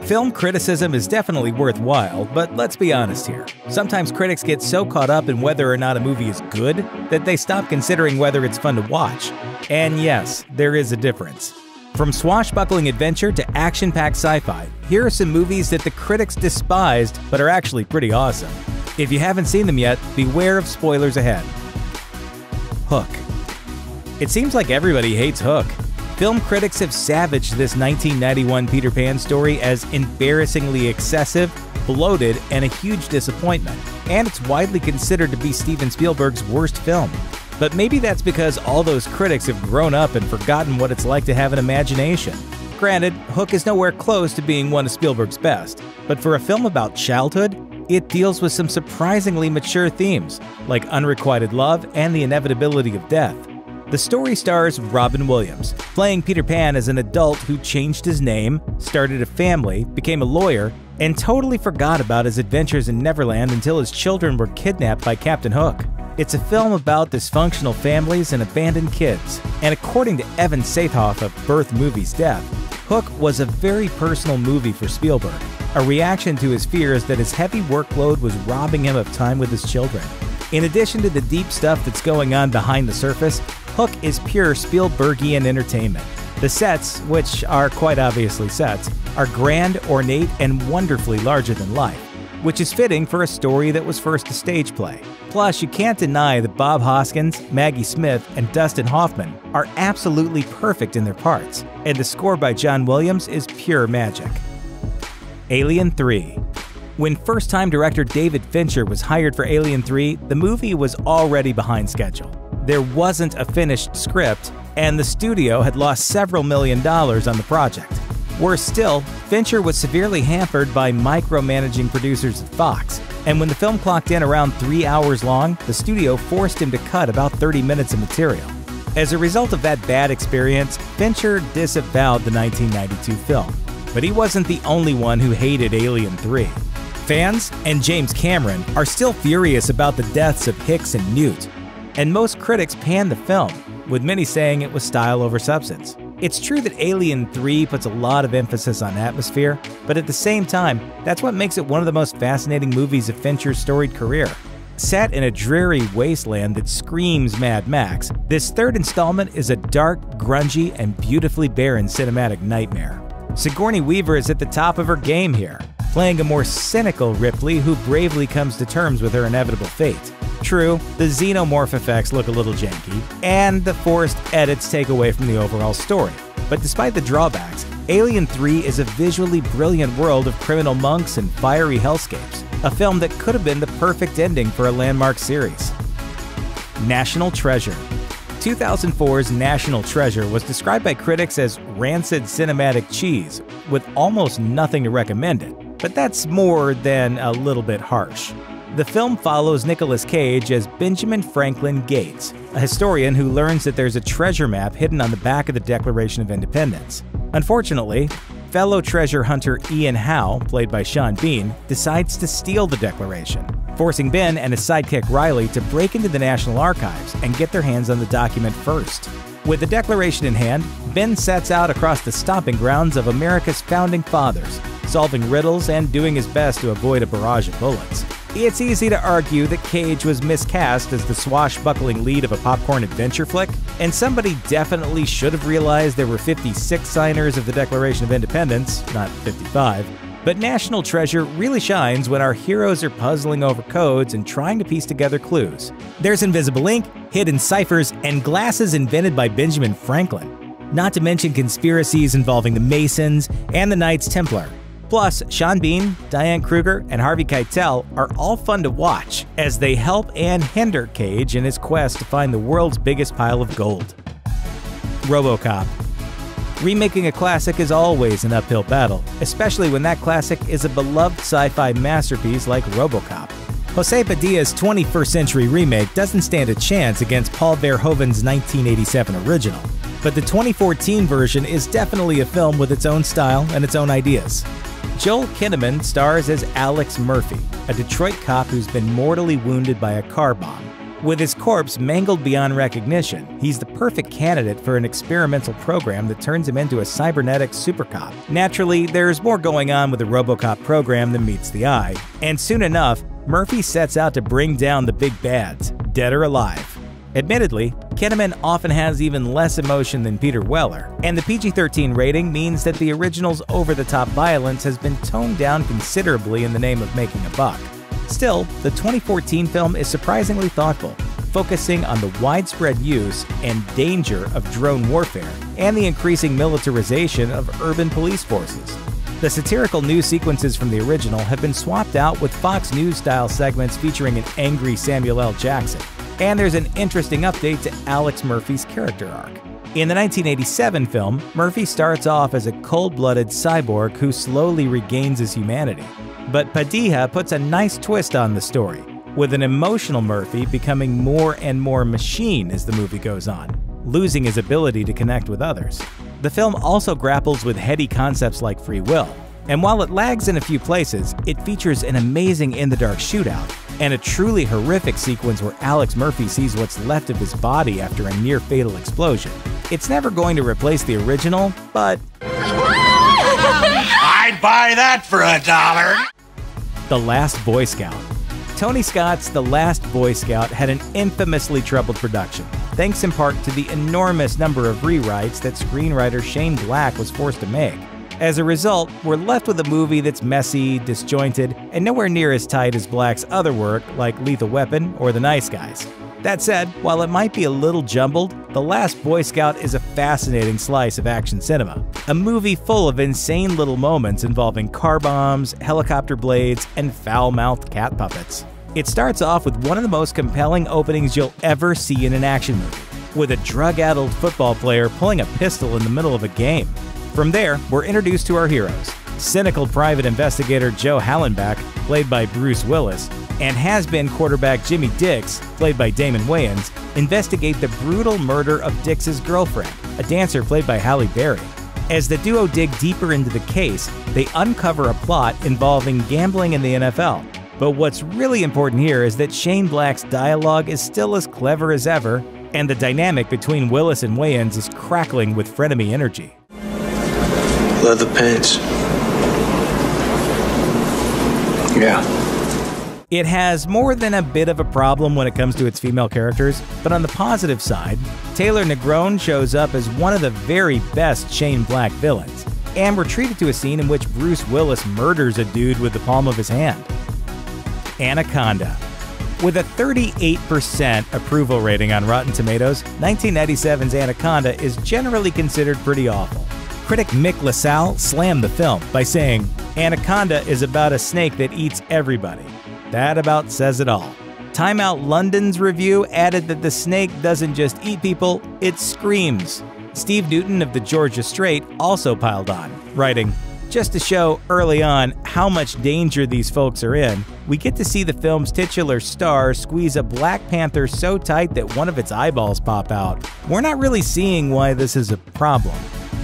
Film criticism is definitely worthwhile, but let's be honest here. Sometimes critics get so caught up in whether or not a movie is good that they stop considering whether it's fun to watch. And yes, there is a difference. From swashbuckling adventure to action-packed sci-fi, here are some movies that the critics despised but are actually pretty awesome. If you haven't seen them yet, beware of spoilers ahead. Hook. It seems like everybody hates Hook. Film critics have savaged this 1991 Peter Pan story as embarrassingly excessive, bloated, and a huge disappointment, and it's widely considered to be Steven Spielberg's worst film. But maybe that's because all those critics have grown up and forgotten what it's like to have an imagination. Granted, Hook is nowhere close to being one of Spielberg's best, but for a film about childhood, it deals with some surprisingly mature themes, like unrequited love and the inevitability of death. The story stars Robin Williams, playing Peter Pan as an adult who changed his name, started a family, became a lawyer, and totally forgot about his adventures in Neverland until his children were kidnapped by Captain Hook. It's a film about dysfunctional families and abandoned kids, and according to Evan Sathoff of Birth Movies Death, Hook was a very personal movie for Spielberg, a reaction to his fears that his heavy workload was robbing him of time with his children. In addition to the deep stuff that's going on behind the surface, Hook is pure Spielbergian entertainment. The sets, which are quite obviously sets, are grand, ornate, and wonderfully larger than life, which is fitting for a story that was first a stage play. Plus, you can't deny that Bob Hoskins, Maggie Smith, and Dustin Hoffman are absolutely perfect in their parts, and the score by John Williams is pure magic. Alien 3. When first-time director David Fincher was hired for Alien 3, the movie was already behind schedule. There wasn't a finished script, and the studio had lost several $1 million on the project. Worse still, Fincher was severely hampered by micromanaging producers at Fox, and when the film clocked in around 3 hours long, the studio forced him to cut about 30 minutes of material. As a result of that bad experience, Fincher disavowed the 1992 film. But he wasn't the only one who hated Alien 3. Fans, and James Cameron, are still furious about the deaths of Hicks and Newt, and most critics panned the film, with many saying it was style over substance. It's true that Alien 3 puts a lot of emphasis on atmosphere, but at the same time, that's what makes it one of the most fascinating movies of Fincher's storied career. Set in a dreary wasteland that screams Mad Max, this third installment is a dark, grungy, and beautifully barren cinematic nightmare. Sigourney Weaver is at the top of her game here, playing a more cynical Ripley who bravely comes to terms with her inevitable fate. True, the xenomorph effects look a little janky, and the forced edits take away from the overall story. But despite the drawbacks, Alien 3 is a visually brilliant world of criminal monks and fiery hellscapes, a film that could have been the perfect ending for a landmark series. National Treasure. 2004's National Treasure was described by critics as rancid cinematic cheese, with almost nothing to recommend it, but that's more than a little bit harsh. The film follows Nicolas Cage as Benjamin Franklin Gates, a historian who learns that there's a treasure map hidden on the back of the Declaration of Independence. Unfortunately, fellow treasure hunter Ian Howe, played by Sean Bean, decides to steal the Declaration, forcing Ben and his sidekick Riley to break into the National Archives and get their hands on the document first. With the Declaration in hand, Ben sets out across the stomping grounds of America's founding fathers, solving riddles and doing his best to avoid a barrage of bullets. It's easy to argue that Cage was miscast as the swashbuckling lead of a popcorn adventure flick, and somebody definitely should have realized there were 56 signers of the Declaration of Independence, not 55. But National Treasure really shines when our heroes are puzzling over codes and trying to piece together clues. There's invisible ink, hidden ciphers, and glasses invented by Benjamin Franklin. Not to mention conspiracies involving the Masons and the Knights Templar. Plus, Sean Bean, Diane Kruger, and Harvey Keitel are all fun to watch as they help and hinder Cage in his quest to find the world's biggest pile of gold. RoboCop. Remaking a classic is always an uphill battle, especially when that classic is a beloved sci-fi masterpiece like RoboCop. Jose Padilla's 21st century remake doesn't stand a chance against Paul Verhoeven's 1987 original, but the 2014 version is definitely a film with its own style and its own ideas. Joel Kinnaman stars as Alex Murphy, a Detroit cop who's been mortally wounded by a car bomb. With his corpse mangled beyond recognition, he's the perfect candidate for an experimental program that turns him into a cybernetic super cop. Naturally, there's more going on with the RoboCop program than meets the eye, and soon enough, Murphy sets out to bring down the big bads, dead or alive. Admittedly, Kinnaman often has even less emotion than Peter Weller, and the PG-13 rating means that the original's over-the-top violence has been toned down considerably in the name of making a buck. Still, the 2014 film is surprisingly thoughtful, focusing on the widespread use and danger of drone warfare and the increasing militarization of urban police forces. The satirical news sequences from the original have been swapped out with Fox News-style segments featuring an angry Samuel L. Jackson, and there's an interesting update to Alex Murphy's character arc. In the 1987 film, Murphy starts off as a cold-blooded cyborg who slowly regains his humanity. But Padilla puts a nice twist on the story, with an emotional Murphy becoming more and more machine as the movie goes on, losing his ability to connect with others. The film also grapples with heady concepts like free will, and while it lags in a few places, it features an amazing in-the-dark shootout and a truly horrific sequence where Alex Murphy sees what's left of his body after a near-fatal explosion. It's never going to replace the original, but I'd buy that for $1. The Last Boy Scout. Tony Scott's The Last Boy Scout had an infamously troubled production, thanks in part to the enormous number of rewrites that screenwriter Shane Black was forced to make. As a result, we're left with a movie that's messy, disjointed, and nowhere near as tight as Black's other work like Lethal Weapon or The Nice Guys. That said, while it might be a little jumbled, The Last Boy Scout is a fascinating slice of action cinema. A movie full of insane little moments involving car bombs, helicopter blades, and foul-mouthed cat puppets. It starts off with one of the most compelling openings you'll ever see in an action movie, with a drug-addled football player pulling a pistol in the middle of a game. From there, we're introduced to our heroes. Cynical private investigator Joe Hallenbach, played by Bruce Willis, and has-been quarterback Jimmy Dix, played by Damon Wayans, investigate the brutal murder of Dix's girlfriend, a dancer played by Halle Berry. As the duo dig deeper into the case, they uncover a plot involving gambling in the NFL. But what's really important here is that Shane Black's dialogue is still as clever as ever, and the dynamic between Willis and Wayans is crackling with frenemy energy. Leather pants. Yeah. It has more than a bit of a problem when it comes to its female characters, but on the positive side, Taylor Negron shows up as one of the very best Shane Black villains, and we're treated to a scene in which Bruce Willis murders a dude with the palm of his hand. Anaconda. With a 38% approval rating on Rotten Tomatoes, 1997's Anaconda is generally considered pretty awful. Critic Mick LaSalle slammed the film by saying, "Anaconda is about a snake that eats everybody." That about says it all. Time Out London's review added that the snake doesn't just eat people, it screams. Steve Newton of the Georgia Straight also piled on, writing, "Just to show early on how much danger these folks are in, we get to see the film's titular star squeeze a Black Panther so tight that one of its eyeballs pop out. We're not really seeing why this is a problem."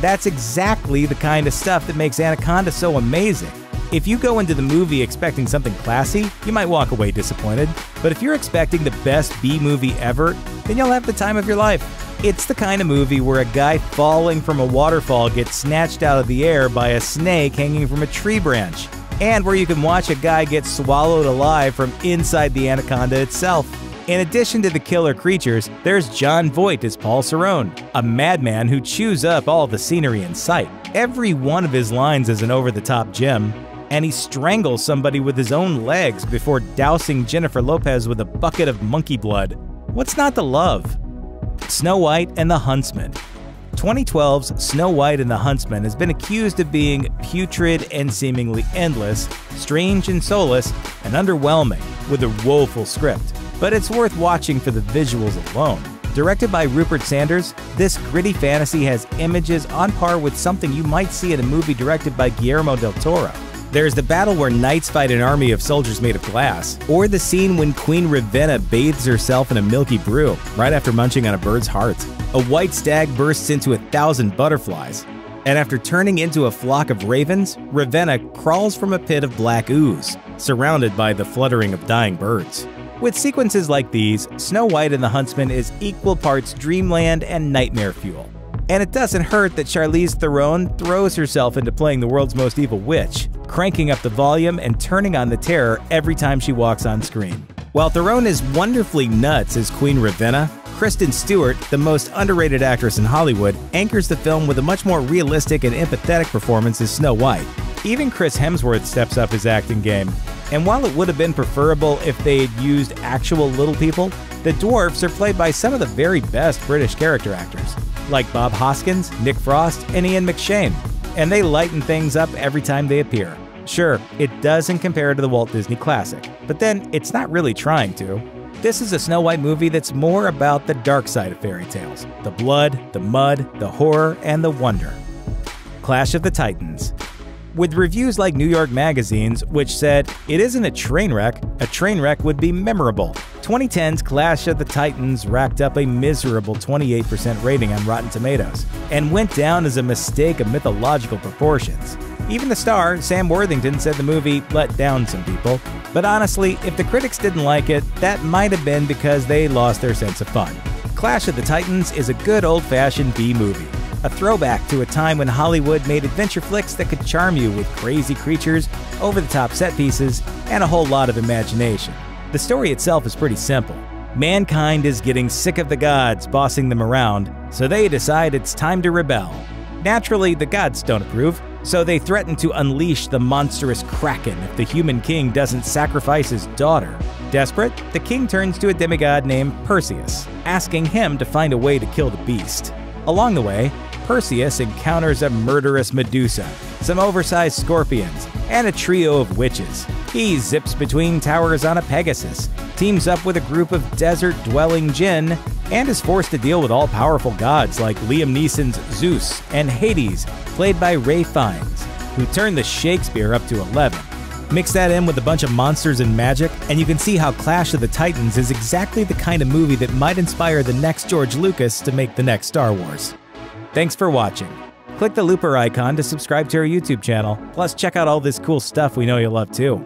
That's exactly the kind of stuff that makes Anaconda so amazing. If you go into the movie expecting something classy, you might walk away disappointed. But if you're expecting the best B-movie ever, then you'll have the time of your life. It's the kind of movie where a guy falling from a waterfall gets snatched out of the air by a snake hanging from a tree branch, and where you can watch a guy get swallowed alive from inside the anaconda itself. In addition to the killer creatures, there's John Voight as Paul Cerrone, a madman who chews up all the scenery in sight. Every one of his lines is an over-the-top gem, and he strangles somebody with his own legs before dousing Jennifer Lopez with a bucket of monkey blood. What's not to love? Snow White and the Huntsman. 2012's Snow White and the Huntsman has been accused of being putrid and seemingly endless, strange and soulless, and underwhelming, with a woeful script. But it's worth watching for the visuals alone. Directed by Rupert Sanders, this gritty fantasy has images on par with something you might see in a movie directed by Guillermo del Toro. There's the battle where knights fight an army of soldiers made of glass, or the scene when Queen Ravenna bathes herself in a milky brew right after munching on a bird's heart. A white stag bursts into 1,000 butterflies, and after turning into a flock of ravens, Ravenna crawls from a pit of black ooze, surrounded by the fluttering of dying birds. With sequences like these, Snow White and the Huntsman is equal parts dreamland and nightmare fuel. And it doesn't hurt that Charlize Theron throws herself into playing the world's most evil witch, cranking up the volume and turning on the terror every time she walks on screen. While Theron is wonderfully nuts as Queen Ravenna, Kristen Stewart, the most underrated actress in Hollywood, anchors the film with a much more realistic and empathetic performance as Snow White. Even Chris Hemsworth steps up his acting game. And while it would have been preferable if they had used actual little people, the dwarfs are played by some of the very best British character actors, like Bob Hoskins, Nick Frost, and Ian McShane. And they lighten things up every time they appear. Sure, it doesn't compare to the Walt Disney classic, but then it's not really trying to. This is a Snow White movie that's more about the dark side of fairy tales. The blood, the mud, the horror, and the wonder. Clash of the Titans. With reviews like New York Magazine's, which said, "It isn't a train wreck would be memorable." 2010's Clash of the Titans racked up a miserable 28% rating on Rotten Tomatoes, and went down as a mistake of mythological proportions. Even the star, Sam Worthington, said the movie let down some people. But honestly, if the critics didn't like it, that might have been because they lost their sense of fun. Clash of the Titans is a good old-fashioned B-movie. A throwback to a time when Hollywood made adventure flicks that could charm you with crazy creatures, over-the-top set pieces, and a whole lot of imagination. The story itself is pretty simple. Mankind is getting sick of the gods bossing them around, so they decide it's time to rebel. Naturally, the gods don't approve, so they threaten to unleash the monstrous Kraken if the human king doesn't sacrifice his daughter. Desperate, the king turns to a demigod named Perseus, asking him to find a way to kill the beast. Along the way, Perseus encounters a murderous Medusa, some oversized scorpions, and a trio of witches. He zips between towers on a Pegasus, teams up with a group of desert-dwelling jinn, and is forced to deal with all-powerful gods like Liam Neeson's Zeus and Hades, played by Ralph Fiennes, who turned the Shakespeare up to 11. Mix that in with a bunch of monsters and magic, and you can see how Clash of the Titans is exactly the kind of movie that might inspire the next George Lucas to make the next Star Wars. Thanks for watching. Click the looper icon to subscribe to our YouTube channel, plus check out all this cool stuff we know you'll love too.